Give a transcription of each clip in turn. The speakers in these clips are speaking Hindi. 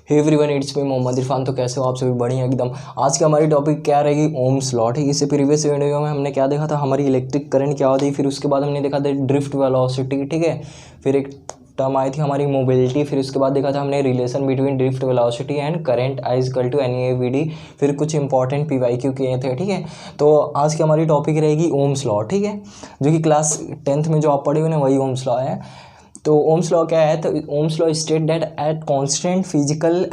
Hey everyone, it's me Mohammad Irfan. तो कैसे हो आप सभी? बढ़िया एकदम। आज की हमारी टॉपिक क्या रहेगी? Ohm's law. ठीक है, इससे प्रीवियस वीडियो में हमने क्या देखा था, हमारी इलेक्ट्रिक करंट क्या होती है, फिर उसके बाद हमने देखा था ड्रिफ्ट वेलोसिटी। ठीक है, फिर एक टर्म आई थी हमारी मोबिलिटी, फिर उसके बाद देखा था हमने relation between drift velocity and current I equal to NEAVD, फिर कुछ इंपॉर्टेंट PYQ किए थे। ठीक है, तो आज की हमारी टॉपिक रहेगी ओम्स लॉ। ठीक है, जो कि क्लास 10th में जो आप पढ़े हुए ना वही ओम्स लॉ है। तो ओम्स लॉ क्या है? तो ohms law state that at constant physical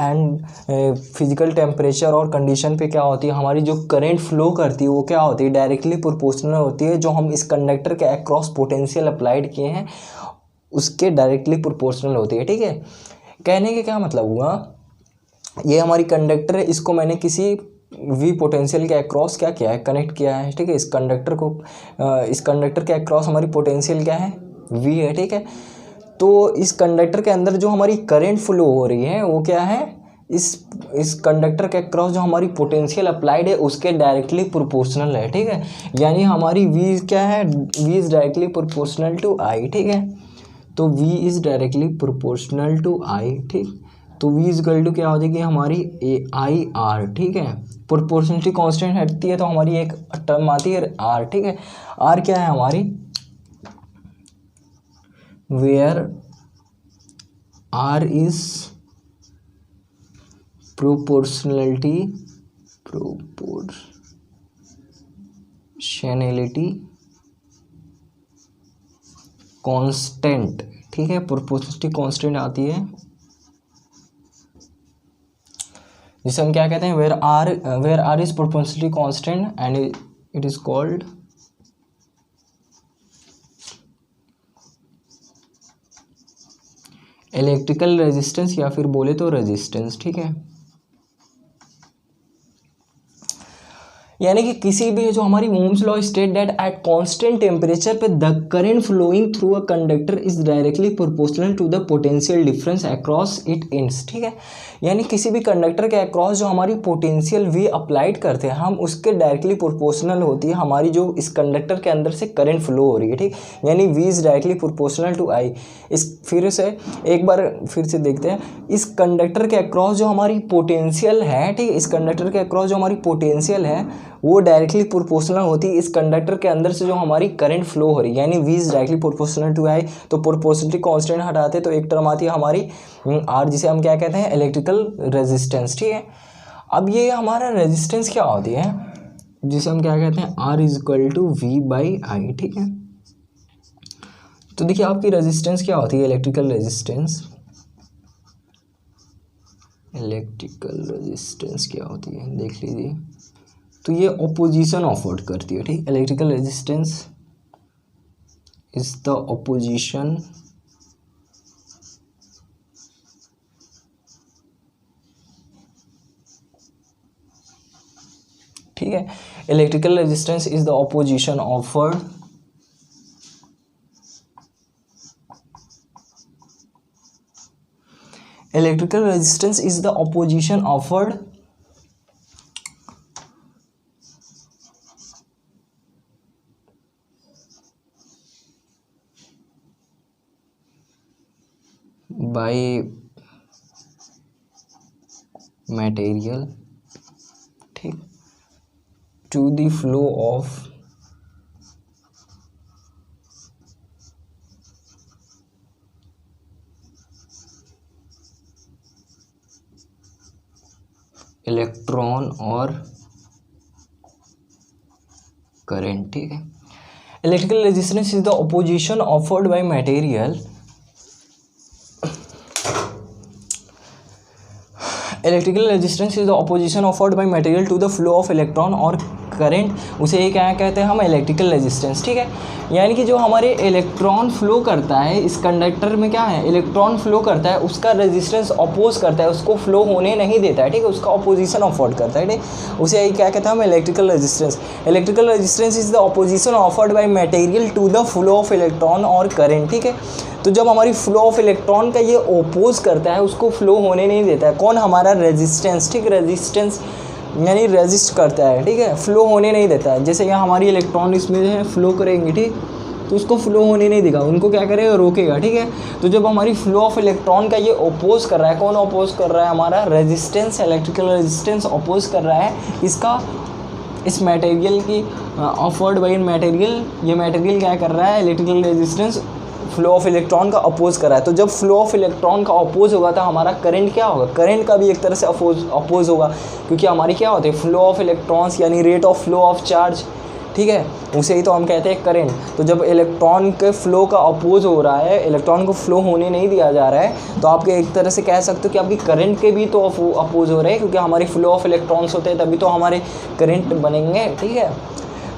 temperature और कंडीशन पे क्या होती है, हमारी जो करंट फ्लो करती है वो क्या होती है, डायरेक्टली प्रोपोर्शनल होती है। जो हम इस कंडक्टर के अक्रॉस पोटेंशियल अप्लाइड किए हैं उसके डायरेक्टली प्रोपोर्शनल होती है। ठीक है, कहने के क्या मतलब हुआ, ये हमारी कंडक्टर है, इसको मैंने किसी V पोटेंशियल के अक्रॉस क्या किया है, कनेक्ट किया है। ठीक है, इस कंडक्टर के अक्रॉस हमारी पोटेंशियल क्या है, V है। ठीक है, तो इस कंडक्टर के अंदर जो हमारी करंट फ्लो हो रही है वो क्या है, इस कंडक्टर के अक्रॉस जो हमारी पोटेंशियल अप्लाइड है उसके डायरेक्टली प्रोपोर्शनल है। ठीक है, यानी हमारी V क्या है, V is directly proportional to I। ठीक है, तो V is directly proportional to I। ठीक, तो V इज इक्वल टू क्या हो जाएगी हमारी AIR। ठीक है, प्रोपोर्शनलिटी कांस्टेंट हटती है तो हमारी एक टर्म आती है R। ठीक है, R क्या है हमारी, where R is proportionality constant. ठीक है, प्रोपोर्शनलिटी कांस्टेंट आती है जिसे हम क्या कहते हैं, where R is proportionality constant and it is called electrical resistance या फिर बोले तो रेजिस्टेंस। ठीक है, यानी कि किसी भी जो हमारी Ohm's law state that at constant temperature पे the current flowing through a conductor is directly proportional to the potential difference across it ends. ठीक है, यानी किसी भी कंडक्टर के अक्रॉस जो हमारी पोटेंशियल V अप्लाइड करते हैं हम उसके डायरेक्टली प्रोपोर्शनल होती है हमारी जो इस कंडक्टर के अंदर से करंट फ्लो हो रही है। ठीक, यानी V is directly proportional to I। इस फिर से एक बार फिर से देखते हैं, इस कंडक्टर के अक्रॉस जो हमारी पोटेंशियल है, ठीक, इस कंडक्टर के अक्रॉस जो हमारी पोटेंशियल है वो डायरेक्टली प्रोपोर्शनल होती है इस कंडक्टर के अंदर से जो हमारी करंट फ्लो हो रही है, यानी V is directly proportional to I। तो प्रोपोर्शनलिटी कांस्टेंट हटाते तो एक टर्म आती है हमारी R, जिसे हम क्या कहते हैं, इलेक्ट्रिकल रेजिस्टेंस। ठीक है, अब ये हमारा रेजिस्टेंस क्या होती है, जिसे हम क्या कहते हैं, R is equal to V by I। ठीक है, तो देखिए आपकी रेजिस्टेंस क्या होती है, इलेक्ट्रिकल रेजिस्टेंस क्या होती है देख लीजिए। तो ये ऑपोजिशन अफोर्ड करती है। ठीक, electrical resistance is the opposition ठीक है, electrical resistance is the opposition offered electrical resistance is the opposition offered by material, ठीक, to the flow of electron और करंट। ठीक है, electrical resistance is the opposition offered by material electrical resistance is the opposition offered by material to the flow of electron और करंट, उसे क्या कहते हैं हम, इलेक्ट्रिकल रेजिस्टेंस। ठीक है, यानी कि जो हमारे इलेक्ट्रॉन फ्लो करता है इस कंडक्टर में क्या है, इलेक्ट्रॉन फ्लो करता है उसका रेजिस्टेंस अपोज करता है, उसको फ्लो होने नहीं देता है। ठीक है, उसका ऑपोजिशन अफोर्ड करता है। ठीक, उसे क्या कहते हैं हम, electrical resistance. Electrical resistance is the opposition offered by material to the flow of electron और करंट। ठीक है, तो जब हमारी फ्लो ऑफ इलेक्ट्रॉन का ये ओपोज करता है, उसको फ्लो होने नहीं देता है, कौन, हमारा रेजिस्टेंस। ठीक, रेजिस्टेंस यानी रेजिस्ट करता है। ठीक है, फ्लो होने नहीं देता है। जैसे यहाँ हमारी इलेक्ट्रॉन इसमें जो है फ्लो करेंगे, ठीक, तो उसको फ्लो होने नहीं देगा, उनको क्या करेगा, रोकेगा, ठीक है। तो जब हमारी फ्लो ऑफ इलेक्ट्रॉन का ये अपोज कर रहा है, कौन अपोज कर रहा है, हमारा रेजिस्टेंस, इलेक्ट्रिकल रेजिस्टेंस अपोज कर रहा है इसका, इस मटेरियल की ऑफर्ड बाई मटेरियल, ये मटेरियल क्या कर रहा है, electrical resistance flow of electron का अपोज करा है। तो जब फ्लो ऑफ इलेक्ट्रॉन का अपोज होगा तो हमारा करंट क्या होगा, करंट का भी एक तरह से अपोज होगा, क्योंकि हमारी क्या होती है, फ्लो ऑफ इलेक्ट्रॉन्स यानी rate of flow of charge, ठीक है, उसे ही तो हम कहते हैं करंट। तो जब इलेक्ट्रॉन के फ्लो का अपोज हो रहा है, इलेक्ट्रॉन को फ्लो होने नहीं दिया जा रहा है, तो आपके एक तरह से कह सकते हो कि आपकी करंट के भी तो अपोज हो रहे हैं, क्योंकि हमारी फ्लो ऑफ इलेक्ट्रॉन्स होते हैं तभी तो हमारे करंट बनेंगे, ठीक है।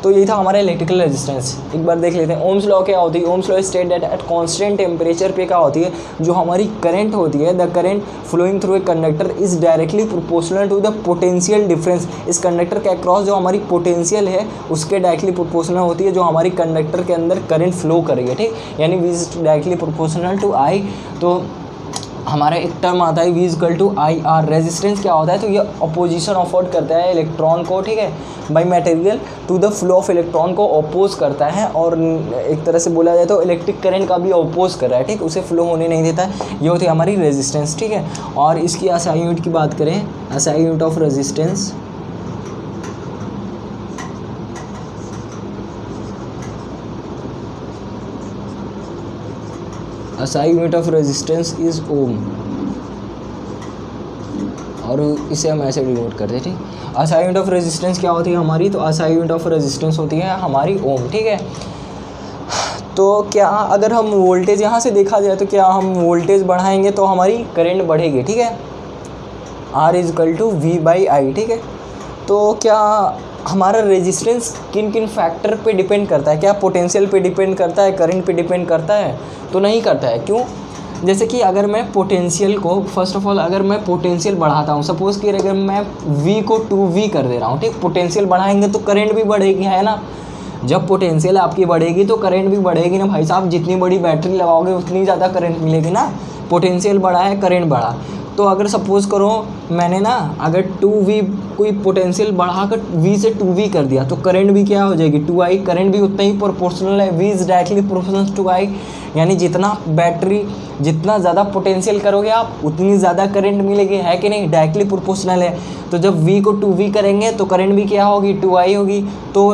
तो यही था हमारा इलेक्ट्रिकल रेजिस्टेंस। एक बार देख लेते हैं ओम्स लॉ क्या होती है। Ohm's law state that at constant temperature पे क्या होती है, जो हमारी करंट होती है, the current flowing through a conductor is directly proportional to the potential difference. इस कंडक्टर के अक्रॉस जो हमारी पोटेंशियल है उसके डायरेक्टली प्रोपोर्शनल होती है जो हमारी कंडक्टर के अंदर करंट फ्लो करेगी, ठीक, यानी V is directly proportional to I. तो हमारा एक टर्म आता है V equal to I R. Resistance क्या होता है, तो ये अपोजिशन अफोर्ड करता है इलेक्ट्रॉन को, ठीक है, by material to the flow of electron को अपोज करता है, और एक तरह से बोला जाए तो इलेक्ट्रिक करंट का भी अपोज कर रहा है, ठीक, उसे फ्लो होने नहीं देता है। ये होती है हमारी रेजिस्टेंस, ठीक है। और इसकी एसआई यूनिट की बात करें, SI unit of resistance, SI unit of resistance is ohm, और इसे हम ऐसे डिनोट करते हैं, ठीक। SI यूनिट ऑफ रेजिस्टेंस क्या होती है हमारी, तो SI यूनिट ऑफ रेजिस्टेंस होती है हमारी ओम, ठीक है। तो क्या अगर हम वोल्टेज यहाँ से देखा जाए तो क्या हम वोल्टेज बढ़ाएंगे तो हमारी करंट बढ़ेगी, ठीक है, R is equal to V by I, ठीक है। तो क्या हमारा रेजिस्टेंस किन किन फैक्टर पे डिपेंड करता है, क्या पोटेंशियल पे डिपेंड करता है, करंट पे डिपेंड करता है, तो नहीं करता है। क्यों, जैसे कि अगर मैं पोटेंशियल को, फर्स्ट ऑफ ऑल अगर मैं पोटेंशियल बढ़ाता हूँ, सपोज़ कि अगर मैं V को 2V कर दे रहा हूँ, ठीक, पोटेंशियल बढ़ाएंगे तो करंट भी बढ़ेगी, है ना। जब पोटेंशियल आपकी बढ़ेगी तो करंट भी बढ़ेगी ना भाई साहब, जितनी बड़ी बैटरी लगाओगे उतनी ज़्यादा करंट मिलेगी ना। पोटेंशियल बढ़ा है, करंट बढ़ा, तो अगर सपोज़ करो मैंने ना अगर 2V कोई पोटेंशियल बढ़ाकर V से 2V कर दिया तो करंट भी क्या हो जाएगी, 2I, करंट भी उतना ही प्रोपोर्शनल है, V is directly proportional to I, यानी जितना बैटरी, जितना ज़्यादा पोटेंशियल करोगे आप उतनी ज़्यादा करंट मिलेगी, है कि नहीं, डायरेक्टली प्रोपोर्शनल है। तो जब V को 2V करेंगे तो करंट भी क्या होगी, 2I होगी। तो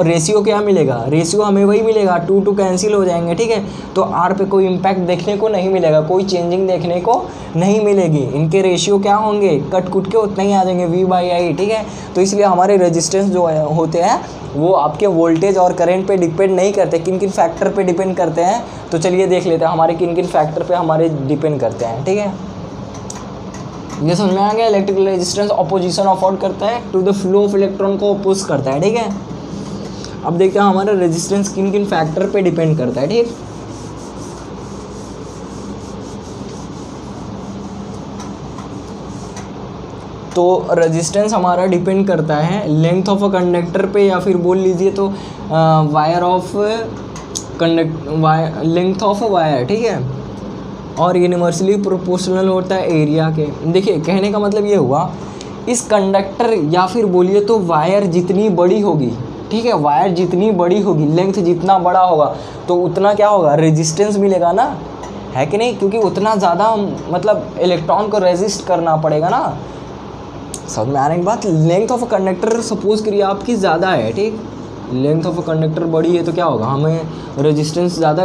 रेशियो क्या मिलेगा, रेशियो हमें वही मिलेगा, 2 2 कैंसिल हो जाएंगे, ठीक है। तो R पे कोई इम्पैक्ट देखने को नहीं मिलेगा, कोई चेंजिंग देखने को नहीं मिलेगी, इनके रेशियो क्या होंगे, कट कुट के उतना ही आ जाएंगे, V बाई आई, ठीक है। तो इसलिए हमारे रेजिस्टेंस जो होते हैं वो आपके वोल्टेज और करंट पे डिपेंड नहीं करते, किन किन फैक्टर पे डिपेंड करते हैं। तो चलिए देख लेते हैं हमारे किन किन फैक्टर पे हमारे डिपेंड करते हैं, ठीक है। ये समझ में आ गया, इलेक्ट्रिकल रेजिस्टेंस अपोजिशन अफोर्ड करता है to the flow of electron को अपोज करता है, ठीक है। अब देखते हैं हमारा रेजिस्टेंस किन किन फैक्टर पे डिपेंड करता है, ठीक। तो रेजिस्टेंस हमारा डिपेंड करता है लेंथ ऑफ अ कंडक्टर पे, या फिर बोल लीजिए तो wire of length of wire, ठीक है, और यूनिवर्सली प्रोपोर्शनल होता है एरिया के। देखिए कहने का मतलब ये हुआ, इस कंडक्टर या फिर बोलिए तो वायर जितनी बड़ी होगी, ठीक है, वायर जितनी बड़ी होगी, लेंथ जितना बड़ा होगा तो उतना क्या होगा, रेजिस्टेंस मिलेगा ना, है कि नहीं, क्योंकि उतना ज़्यादा मतलब इलेक्ट्रॉन को रेजिस्ट करना पड़ेगा ना। समझ में आने की बात, length of a conductor suppose करिए आपकी ज़्यादा है, ठीक, लेंथ ऑफ अ कंडक्टर बड़ी है तो क्या होगा, हमें रेजिस्टेंस ज़्यादा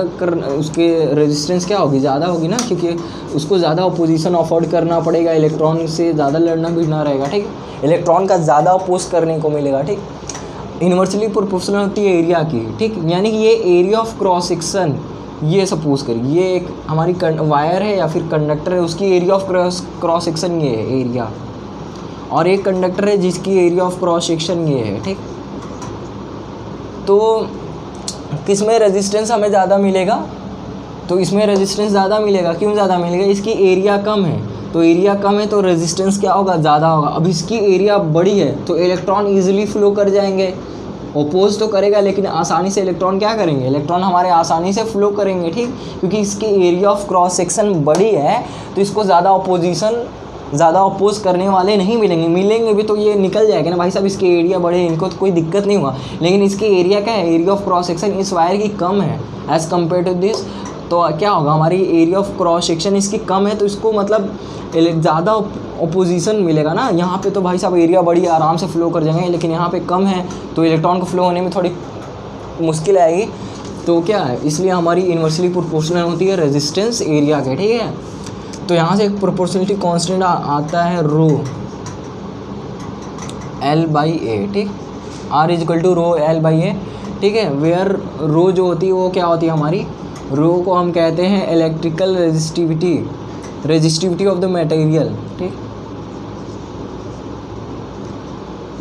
उसके रेजिस्टेंस क्या होगी, ज़्यादा होगी ना, क्योंकि उसको ज़्यादा अपोजिशन अफोर्ड करना पड़ेगा, इलेक्ट्रॉन से ज़्यादा लड़ना भिड़ना रहेगा, ठीक, इलेक्ट्रॉन का ज़्यादा अपोज करने को मिलेगा, ठीक। यूनिवर्सली प्रोपोर्शनल होती है एरिया की, ठीक, यानी कि ये एरिया ऑफ क्रॉस सेक्शन, ये सपोज करिए ये एक हमारी वायर है या फिर कंडक्टर है, उसकी एरिया ऑफ क्रॉस सेक्शन ये है एरिया, और एक कंडक्टर है जिसकी एरिया ऑफ क्रॉस सेक्शन ये है, ठीक। तो किसमें रेजिस्टेंस हमें ज़्यादा मिलेगा, तो इसमें रेजिस्टेंस ज़्यादा मिलेगा, क्यों ज़्यादा मिलेगा, इसकी एरिया कम है, तो एरिया कम है तो रेजिस्टेंस क्या होगा, ज़्यादा होगा। अब इसकी एरिया बड़ी है तो इलेक्ट्रॉन ईजिली फ्लो कर जाएंगे, ओपोज तो करेगा लेकिन आसानी से इलेक्ट्रॉन क्या करेंगे, इलेक्ट्रॉन हमारे आसानी से फ्लो करेंगे, ठीक, क्योंकि इसकी एरिया ऑफ क्रॉस सेक्शन बड़ी है तो इसको ज़्यादा अपोजिशन ज़्यादा अपोज करने वाले नहीं मिलेंगे, मिलेंगे भी तो ये निकल जाएगा ना भाई साहब, इसके एरिया बड़े, इनको तो कोई दिक्कत नहीं हुआ। लेकिन इसकी एरिया क्या है, एरिया ऑफ क्रॉस सेक्शन इस वायर की कम है एज़ कम्पेयर टू दिस, तो क्या होगा, हमारी एरिया ऑफ क्रॉस सेक्शन इसकी कम है, तो इसको मतलब ज़्यादा अपोजिशन मिलेगा ना। यहाँ पे तो भाई साहब एरिया बड़ी आराम से फ्लो कर जाएंगे, लेकिन यहाँ पे कम है तो इलेक्ट्रॉन को फ्लो होने में थोड़ी मुश्किल आएगी। तो क्या है, इसलिए हमारी इन्वर्सली प्रोपोर्शनल होती है रेजिस्टेंस एरिया के, ठीक है। तो यहाँ से एक प्रोपोर्शनलिटी कांस्टेंट आता है रो L/A, ठीक, R = रो L/A, ठीक है। वेयर रो जो होती है वो क्या होती है, हमारी रो को हम कहते हैं electrical resistivity of the material, ठीक,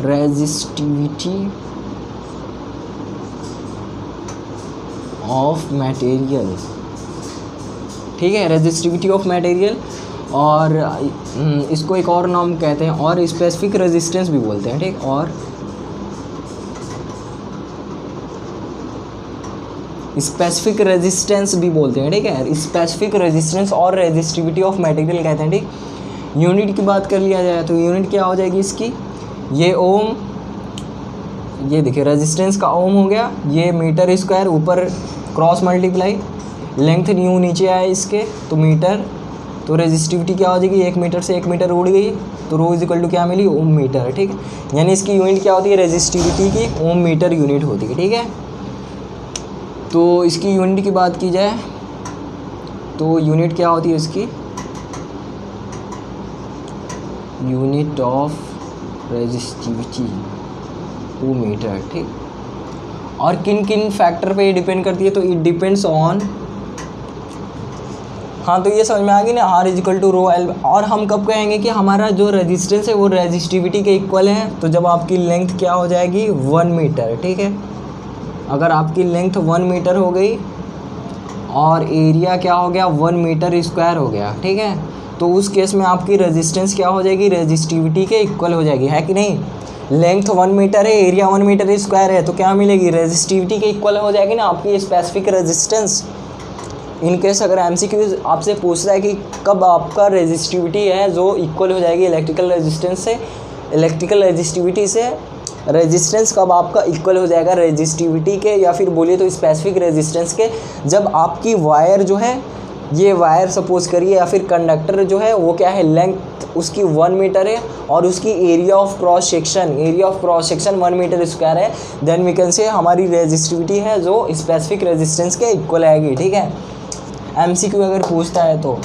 रेजिस्टिविटी ऑफ मटेरियल, ठीक है, रेजिस्टिविटी ऑफ मटेरियल। और इसको एक और नाम कहते हैं, और स्पेसिफिक रेजिस्टेंस भी बोलते हैं, ठीक, और स्पेसिफिक रेजिस्टेंस भी बोलते हैं, ठीक है। स्पेसिफिक रेजिस्टेंस और रेजिस्टिविटी ऑफ मटेरियल कहते हैं, ठीक। यूनिट की बात कर लिया जाए तो यूनिट क्या हो जाएगी इसकी, ये ओम, ये देखिए रेजिस्टेंस का ओम हो गया, ये मीटर स्क्वायर, ऊपर क्रॉस मल्टीप्लाई, लेंथ न्यू नीचे आए इसके तो मीटर, तो रेजिस्टिविटी क्या हो जाएगी, 1 मीटर से 1 मीटर उड़ गई, तो रो = क्या मिली, ओम मीटर, ठीक है। यानी इसकी यूनिट क्या होती है, रेजिस्टिविटी की ओम मीटर यूनिट होती है, ठीक है। तो इसकी यूनिट की बात की जाए तो यूनिट क्या होती है इसकी, unit of resistivity ohm metre, ठीक। और किन किन फैक्टर पे ये डिपेंड करती है, तो इट डिपेंड्स ऑन, हाँ तो ये समझ में आ गई ना, R = रो L। और हम कब कहेंगे कि हमारा जो रेजिस्टेंस है वो रेजिस्टिविटी के इक्वल है, तो जब आपकी लेंथ क्या हो जाएगी, 1 मीटर, ठीक है। अगर आपकी लेंथ 1 मीटर हो गई और एरिया क्या हो गया, 1 मीटर स्क्वायर हो गया, ठीक है, तो उस केस में आपकी रेजिस्टेंस क्या हो जाएगी, रेजिस्टिविटी के इक्वल हो जाएगी, है कि नहीं। लेंथ 1 मीटर है, एरिया 1 मीटर स्क्वायर है, तो क्या मिलेगी, रेजिस्टिविटी के इक्वल हो जाएगी ना आपकी स्पेसिफिक रेजिस्टेंस। इन केस अगर MCQ आपसे पूछ रहा है कि कब आपका रेजिस्टिविटी है जो इक्वल हो जाएगी इलेक्ट्रिकल रेजिस्टेंस से, इलेक्ट्रिकल रेजिस्टिविटी से रेजिस्टेंस कब आपका इक्वल हो जाएगा रेजिस्टिविटी के, या फिर बोलिए तो स्पेसिफिक रेजिस्टेंस के, जब आपकी वायर जो है, ये वायर सपोज करिए या फिर कंडक्टर जो है वो क्या है, लेंथ उसकी 1 मीटर है और उसकी area of cross section 1 metre square है, देन वी कैन से हमारी रेजिस्टिविटी है जो स्पेसिफिक रेजिस्टेंस के इक्वल आएगी, ठीक है। MCQ अगर पूछता है तो,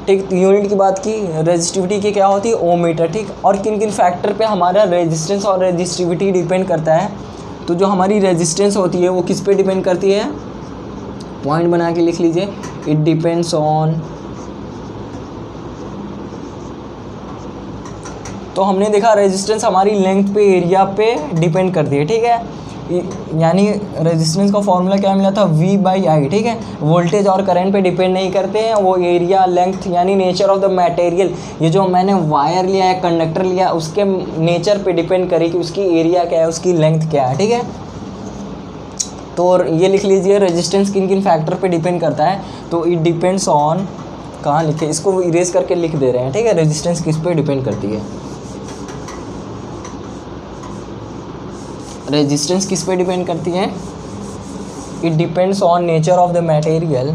ठीक। यूनिट की बात की, रेजिस्टिविटी की क्या होती है, ओम मीटर, ठीक। और किन किन फैक्टर पे हमारा रेजिस्टेंस और रेजिस्टिविटी डिपेंड करता है, तो जो हमारी रेजिस्टेंस होती है वो किस पे डिपेंड करती है, पॉइंट बना के लिख लीजिए, इट डिपेंड्स ऑन, तो हमने देखा रेजिस्टेंस हमारी लेंथ पे एरिया पे डिपेंड करती है, ठीक है। यानी रेजिस्टेंस का फॉर्मूला क्या मिला था, V/I, ठीक है। वोल्टेज और करंट पे डिपेंड नहीं करते हैं, वो एरिया, लेंथ, यानी नेचर ऑफ द मटेरियल, ये जो मैंने वायर लिया है, कंडक्टर लिया, उसके नेचर पे डिपेंड करे कि उसकी एरिया क्या है, उसकी लेंथ क्या है, ठीक है। तो ये लिख लीजिए, रेजिस्टेंस किन किन फैक्टर पे डिपेंड करता है, तो इट डिपेंड्स ऑन, कहाँ लिखे, इसको इरेज करके लिख दे रहे हैं, ठीक है। रेजिस्टेंस किस पे डिपेंड करती है, रेजिस्टेंस किस पे डिपेंड करती है, it depends on nature of the material,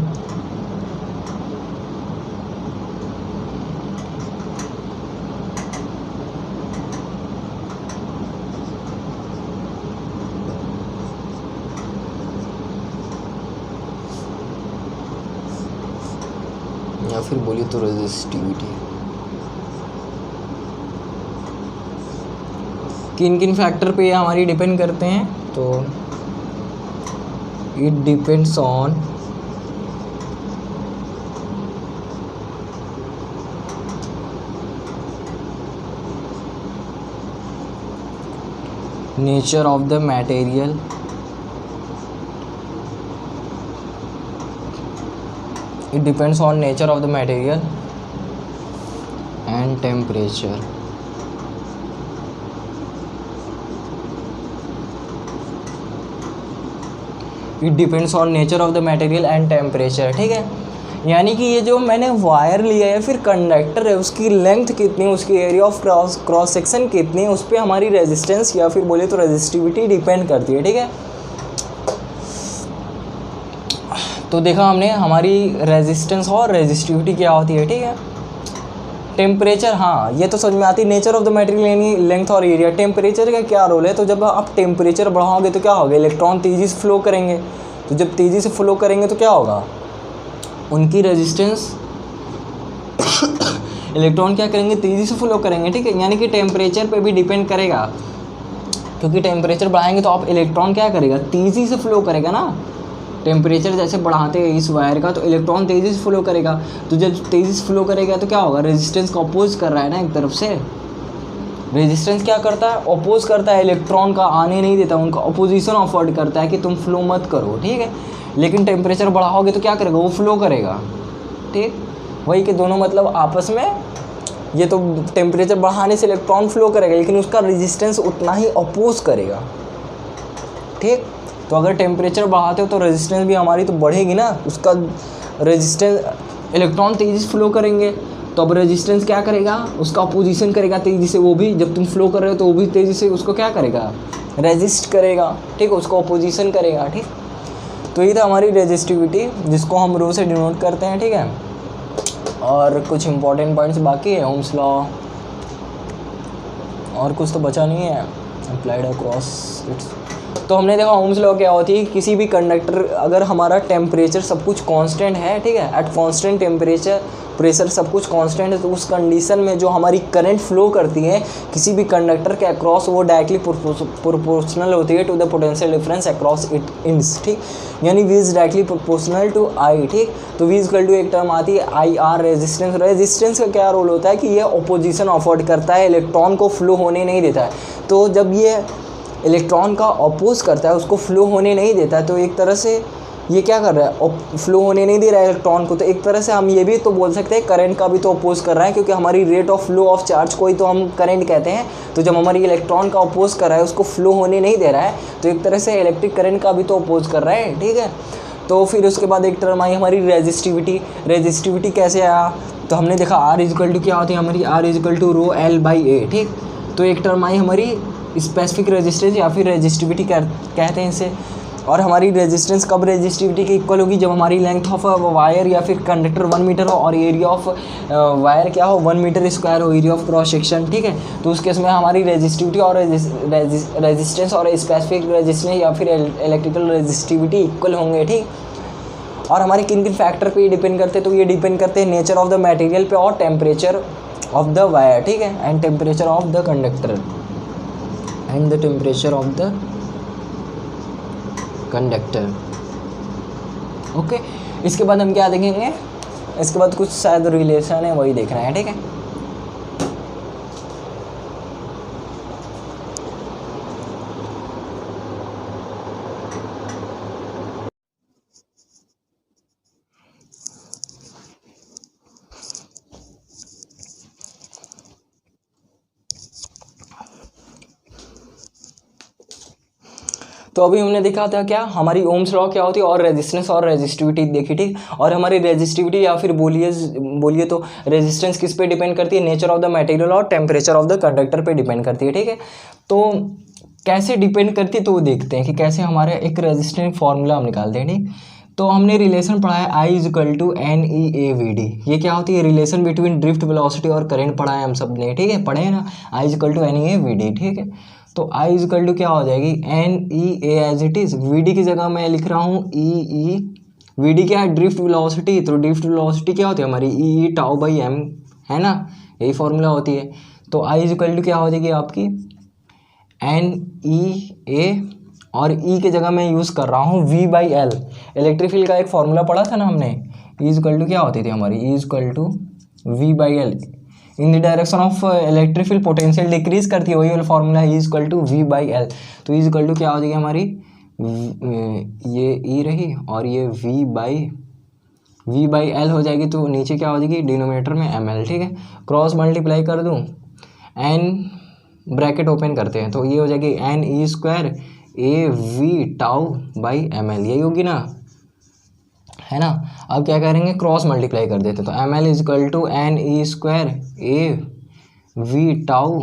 या फिर बोलिए तो रेजिस्टिविटी। किन किन फैक्टर पे ये हमारी डिपेंड करते हैं, तो it depends on nature of the material, it depends on nature of the material and temperature. It depends on nature of the material and temperature, ठीक है। यानी कि ये जो मैंने वायर लिया है फिर कंडक्टर है उसकी लेंथ कितनी, उसकी एरिया ऑफ क्रॉस सेक्शन कितनी है, उस पर हमारी रेजिस्टेंस या फिर बोले तो रेजिस्टिविटी डिपेंड करती है। ठीक है, तो देखा हमने हमारी रेजिस्टेंस और रेजिस्टिविटी क्या होती है। ठीक है, टेम्परेचर, हाँ ये तो समझ में आती है। नेचर ऑफ द मटेरियल यानी लेंथ और एरिया। टेम्परेचर का क्या रोल है, तो जब आप टेम्परेचर बढ़ाओगे तो क्या होगा, इलेक्ट्रॉन तेज़ी से फ्लो करेंगे। तो जब तेज़ी से फ्लो करेंगे तो क्या होगा, उनकी रेजिस्टेंस इलेक्ट्रॉन क्या करेंगे, तेज़ी से फ्लो करेंगे। ठीक है, यानी कि टेम्परेचर पे भी डिपेंड करेगा, क्योंकि टेम्परेचर बढ़ाएंगे तो आप इलेक्ट्रॉन क्या करेगा, तेज़ी से फ्लो करेगा ना। टेम्परेचर जैसे बढ़ाते हैं इस वायर का तो इलेक्ट्रॉन तेज़ी से फ्लो करेगा। तो जब तेज़ी से फ्लो करेगा तो क्या होगा, रेजिस्टेंस का अपोज कर रहा है ना एक तरफ से। रेजिस्टेंस क्या करता है, अपोज करता है, इलेक्ट्रॉन का आने नहीं देता, उनका अपोजिशन अफोर्ड करता है कि तुम फ्लो मत करो। ठीक है, लेकिन टेम्परेचर बढ़ाओगे तो क्या करेगा, वो फ्लो करेगा। ठीक, वही कि दोनों मतलब आपस में, ये तो टेम्परेचर बढ़ाने से इलेक्ट्रॉन फ्लो करेगा लेकिन उसका रेजिस्टेंस उतना ही अपोज करेगा। ठीक, तो अगर टेम्परेचर बढ़ाते हो तो रेजिस्टेंस भी हमारी तो बढ़ेगी ना, उसका रेजिस्टेंस, इलेक्ट्रॉन तेज़ी से फ्लो करेंगे तो अब रेजिस्टेंस क्या करेगा, उसका अपोजिशन करेगा तेज़ी से। वो भी जब तुम फ्लो कर रहे हो तो वो भी तेज़ी से उसको क्या करेगा, रेजिस्ट करेगा। ठीक, उसको अपोजिशन करेगा। ठीक, तो ये था हमारी रेजिस्टिविटी जिसको हम रो से डिनोट करते हैं। ठीक है, और कुछ इंपॉर्टेंट पॉइंट्स बाकी है, ओम्स लॉ और कुछ तो बचा नहीं है, अप्लाइड अक्रॉस इट्स। तो हमने देखा ओम्स लॉ क्या होती है, किसी भी कंडक्टर, अगर हमारा टेम्परेचर सब कुछ कांस्टेंट है, ठीक है, एट कांस्टेंट टेम्परेचर प्रेशर सब कुछ कांस्टेंट है, तो उस कंडीशन में जो हमारी करंट फ्लो करती है किसी भी कंडक्टर के अक्रॉस वो डायरेक्टली प्रोपोर्शनल होती है to the potential difference across it ends. ठीक, यानी V is directly proportional to I. ठीक, तो वी इक्वल टू एक टर्म आती है आई आर रेजिस्टेंस। रेजिस्टेंस का क्या रोल होता है कि ये अपोजिशन अफोर्ड करता है, इलेक्ट्रॉन को फ्लो होने नहीं देता है। तो जब ये इलेक्ट्रॉन का अपोज करता है, उसको फ्लो होने नहीं देता है, तो एक तरह से ये क्या कर रहा है, फ्लो होने नहीं दे रहा है इलेक्ट्रॉन को। तो एक तरह से हम ये भी तो बोल सकते हैं करंट का भी तो अपोज कर रहा है, क्योंकि हमारी rate of flow of charge को ही तो हम करंट कहते हैं। तो जब हमारी इलेक्ट्रॉन का अपोज कर रहा है, उसको फ्लो होने नहीं दे रहा है, तो एक तरह से इलेक्ट्रिक करंट का भी तो अपोज कर रहा है। ठीक है, तो फिर उसके बाद एक टर्म आई हमारी रेजिस्टिविटी। रेजिस्टिविटी कैसे आया, तो हमने देखा आर इजकल टू क्या होती है हमारी, R equal to rho L by A. ठीक, तो एक टर्म आई हमारी स्पेसिफिक रेजिस्टेंस या फिर रेजिस्टिविटी कहते हैं इसे। और हमारी रेजिस्टेंस कब रेजिस्टिविटी के इक्वल होगी, जब हमारी लेंथ ऑफ वायर या फिर कंडक्टर 1 मीटर हो और एरिया ऑफ वायर क्या हो 1 मीटर स्क्वायर हो, एरिया ऑफ क्रॉस सेक्शन। ठीक है, तो उस केस में हमारी रेजिस्टिविटी और रेजिस्टेंस और स्पेसिफिक रेजिस्टेंस या फिर इलेक्ट्रिकल रेजिस्टिविटी इक्वल होंगे। ठीक, और हमारे किन किन फैक्टर पे ये डिपेंड करते हैं, तो ये डिपेंड करते हैं नेचर ऑफ द मटेरियल पे और टेम्परेचर ऑफ द वायर। ठीक है, and temperature of the conductor and the temperature of the conductor. Okay, इसके बाद हम क्या देखेंगे, इसके बाद कुछ शायद रिलेशन है वही देखना है। ठीक है, तो अभी हमने देखा था क्या हमारी ओम्स लॉ क्या होती है और रेजिस्टेंस और रेजिस्टिविटी देखी। ठीक, और हमारी रेजिस्टिविटी या फिर बोलिए तो रेजिस्टेंस किस पे डिपेंड करती है, नेचर ऑफ द मटेरियल और टेम्परेचर ऑफ द कंडक्टर पे डिपेंड करती है। ठीक है, तो कैसे डिपेंड करती है तो वो देखते हैं कि कैसे हमारे एक रेजिस्टेंस फार्मूला हम निकालते हैं। ठीक, तो हमने रिलेशन पढ़ा है I equal to N e A v d. ये क्या होती है, रिलेशन बिटवीन ड्रिफ्ट वेलोसिटी और करंट पढ़ा है हम सब ने। ठीक है, पढ़े हैं ना, I equal to N e A v d. ठीक है, तो आई इजकल टू क्या हो जाएगी, N e A as it is, v d की जगह मैं लिख रहा हूँ ई वी डी क्या है, ड्रिफ्ट वेलोसिटी। तो ड्रिफ्ट वेलोसिटी क्या होती है हमारी ई टाउ बाई एम, है ना, यही फॉर्मूला होती है। तो आई इजकल टू क्या हो जाएगी आपकी एन ई ए, और ई की जगह मैं यूज़ कर रहा हूँ V by L. Electric field का एक फॉर्मूला पढ़ा था ना हमने, ई इजकल टू क्या होती थी हमारी, E equal to V by L in the direction of electric field potential decrease करती है, वही वाला फॉर्मूला है E equal to V by L. तो ई इजकल टू क्या हो जाएगी हमारी, ये ई रही और ये वी बाई एल हो जाएगी। तो नीचे क्या हो जाएगी, डिनोमिनेटर में एम एल। ठीक है, क्रॉस मल्टीप्लाई कर दूँ, एन ब्रैकेट ओपन करते हैं तो ये हो जाएगी N E square A V tau by M L, यही होगी ना। है ना। अब क्या करेंगे, क्रॉस मल्टीप्लाई कर देते, तो M L is equal to N E square A V tau,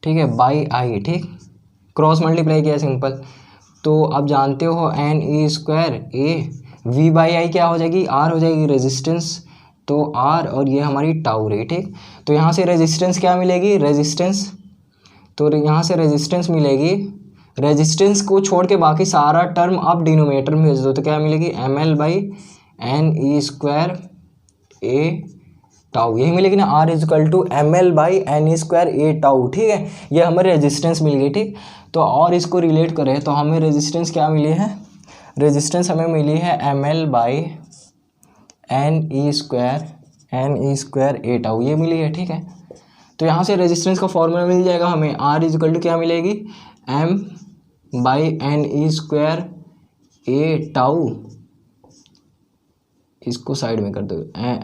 ठीक है, बाई आई, ठीक, क्रॉस मल्टीप्लाई किया सिंपल। तो आप जानते हो N E square A V by I क्या हो जाएगी, आर हो जाएगी रेजिस्टेंस, तो आर और ये हमारी टाउ रही, ठीक। तो यहाँ से रेजिस्टेंस क्या मिलेगी, रेजिस्टेंस, तो यहाँ से रेजिस्टेंस मिलेगी, रेजिस्टेंस को छोड़ के बाकी सारा टर्म आप डिनोमिनेटर में भेज दो, तो क्या मिलेगी, M L by N E square A tau, यही मिलेगी ना, R is equal to M L by N E square A tau, ठीक है। ये हमें रेजिस्टेंस मिल गई, ठीक। तो और इसको रिलेट करें तो हमें रेजिस्टेंस क्या मिली है, रेजिस्टेंस हमें मिली है M L by N E square A tau, ये मिली है, ठीक है। तो यहाँ से रेजिस्टेंस का फॉर्मूला मिल जाएगा हमें, आर इज इक्वल टू क्या मिलेगी, M by N E square A tau, इसको साइड में कर दो,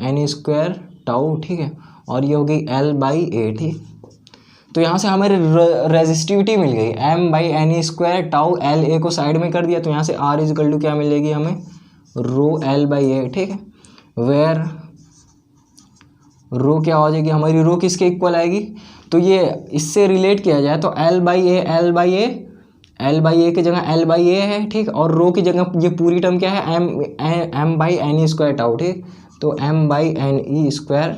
एन ई स्क्वायर टाउ, ठीक है, और ये हो गई एल बाई ए, ठीक। तो यहाँ से हमें रेजिस्टिविटी मिल गई, M by N E square tau, L A को साइड में कर दिया, तो यहाँ से आर इज इक्वल टू क्या मिलेगी हमें, रो एल बाई ए, ठीक है, वेयर रो क्या हो जाएगी हमारी, रो किसके इक्वल आएगी, तो ये इससे रिलेट किया जाए तो L by A, L by A की जगह एल बाई ए है, ठीक, और रो की जगह ये पूरी टर्म क्या है, M by N E square tau, ठीक, तो M by N E square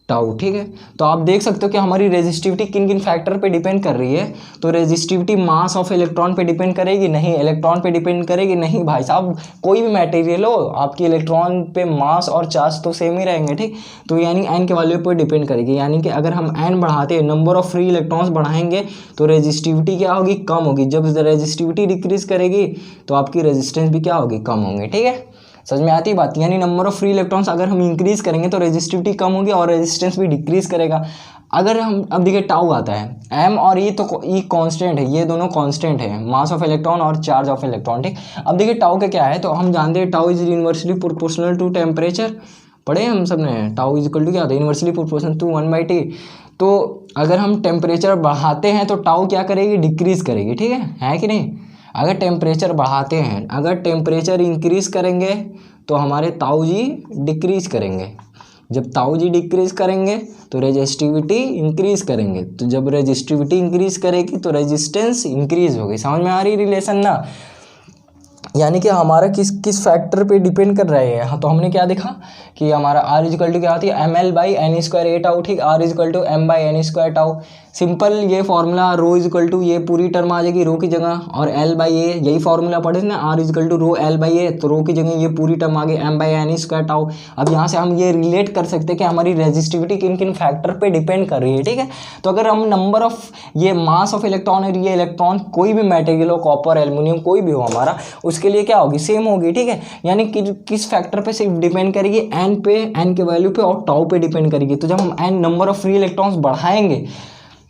tau, ठीक है। तो आप देख सकते हो कि हमारी रेजिस्टिविटी किन किन फैक्टर पे डिपेंड कर रही है। तो रेजिस्टिविटी मास ऑफ इलेक्ट्रॉन पे डिपेंड करेगी, नहीं, इलेक्ट्रॉन पे डिपेंड करेगी, नहीं भाई साहब, कोई भी मटेरियल हो आपकी इलेक्ट्रॉन पे मास और चार्ज तो सेम ही रहेंगे, ठीक। तो यानी एन के वैल्यू पे डिपेंड करेगी, यानी कि अगर हम एन बढ़ाते हैं, नंबर ऑफ फ्री इलेक्ट्रॉन्स बढ़ाएंगे तो रेजिस्टिविटी क्या होगी, कम होगी। जब रेजिस्टिविटी डिक्रीज करेगी तो आपकी रेजिस्टेंस भी क्या होगी, कम होंगे, ठीक है। समझ में आती बात, यानी नंबर ऑफ फ्री इलेक्ट्रॉन्स अगर हम इंक्रीज करेंगे तो रेजिस्टिविटी कम होगी और रेजिस्टेंस भी डिक्रीज करेगा। अगर हम अब देखिए टाउ आता है, एम और ई, तो ई कांस्टेंट है, ये दोनों कांस्टेंट है, मास ऑफ इलेक्ट्रॉन और चार्ज ऑफ इलेक्ट्रॉन, ठीक। अब देखिए टाउ का क्या है, तो हम जानते हैं tau is inversely proportional to temperature, पढ़े हम सब ने, टाउ इज इक्वल टू क्या होता है, इनवर्सली प्रोपोर्शनल टू 1/T। तो अगर हम टेम्परेचर बढ़ाते हैं तो टाउ क्या करेगी, डिक्रीज करेगी, ठीक है कि नहीं। अगर टेम्परेचर बढ़ाते हैं, अगर टेम्परेचर इंक्रीज करेंगे तो हमारे ताऊ जी डिक्रीज करेंगे, जब ताऊ जी डिक्रीज करेंगे तो रेजिस्टिविटी इंक्रीज करेंगे, तो जब रेजिस्टिविटी इंक्रीज करेगी तो रेजिस्टेंस इंक्रीज होगी। समझ में आ रही रिलेशन ना, यानी कि हमारा किस फैक्टर पे डिपेंड कर रहे हैं। हाँ, तो हमने क्या देखा कि हमारा आर इज इक्वल टू क्या होती है, M L by n square A tau, ठीक, R is equal to m by n square tau, simple ये formula, rho is equal to ये पूरी टर्म आ जाएगी रो की जगह, और एल बाई ए, यही फॉर्मूला पढ़े थे ना, R is equal to rho L by A, तो रो की जगह ये पूरी टर्म आ गई M by n square tau. अब यहाँ से हम ये रिलेट कर सकते हैं कि हमारी रेजिस्टिविटी किन किन फैक्टर पे डिपेंड कर रही है, ठीक है। तो अगर हम नंबर ऑफ ये मास ऑफ इलेक्ट्रॉन और ये इलेक्ट्रॉन कोई भी मटेरियल हो, कॉपर एल्युमिनियम कोई भी हो हमारा, उसके लिए क्या होगी, सेम होगी, ठीक है। यानी कि किस फैक्टर पे सिर्फ डिपेंड करेगी, एन पे, एन के वैल्यू पे और टाउ पे डिपेंड करेगी। तो जब हम N number of free electrons बढ़ाएंगे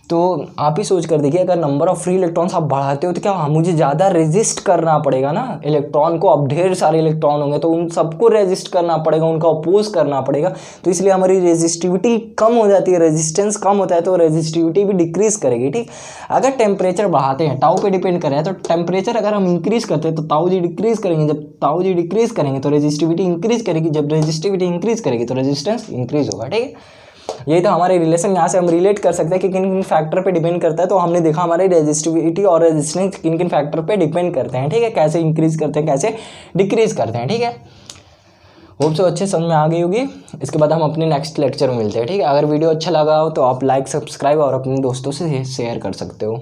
तो आप ही सोच कर देखिए, अगर नंबर ऑफ फ्री इलेक्ट्रॉन्स आप बढ़ाते हो तो क्या मुझे ज़्यादा रेजिस्ट करना पड़ेगा ना इलेक्ट्रॉन को। अब ढेर सारे इलेक्ट्रॉन होंगे तो उन सबको रेजिस्ट करना पड़ेगा, उनका अपोज करना पड़ेगा, तो इसलिए हमारी रेजिस्टिविटी कम हो जाती है, रेजिस्टेंस कम होता है तो रेजिस्टिविटी भी डिक्रीज करेगी, ठीक। अगर टेम्परेचर बढ़ाते हैं, टाउ पे डिपेंड कर रहा है, तो टेम्परेचर अगर हम इंक्रीज करते हैं तो ताऊ जी डिक्रीज करेंगे, जब ताऊ जी डिक्रीज करेंगे तो रेजिस्टिविटी इंक्रीज करेगी, जब रेजिस्टिविटी इंक्रीज करेगी तो रेजिस्टेंस इंक्रीज होगा, ठीक है। यही तो हमारे रिलेशन, यहाँ से हम रिलेट कर सकते हैं कि किन किन फैक्टर पे डिपेंड करता है। तो हमने देखा हमारी रेजिस्टिविटी और रेजिस्टेंस किन किन फैक्टर पे डिपेंड करते हैं, ठीक है, कैसे इंक्रीज करते हैं, कैसे डिक्रीज करते हैं, ठीक है। होप सो अच्छे समझ में आ गई होगी। इसके बाद हम अपने नेक्स्ट लेक्चर में मिलते हैं, ठीक है। अगर वीडियो अच्छा लगा हो तो आप लाइक, सब्सक्राइब और अपने दोस्तों से शेयर कर सकते हो।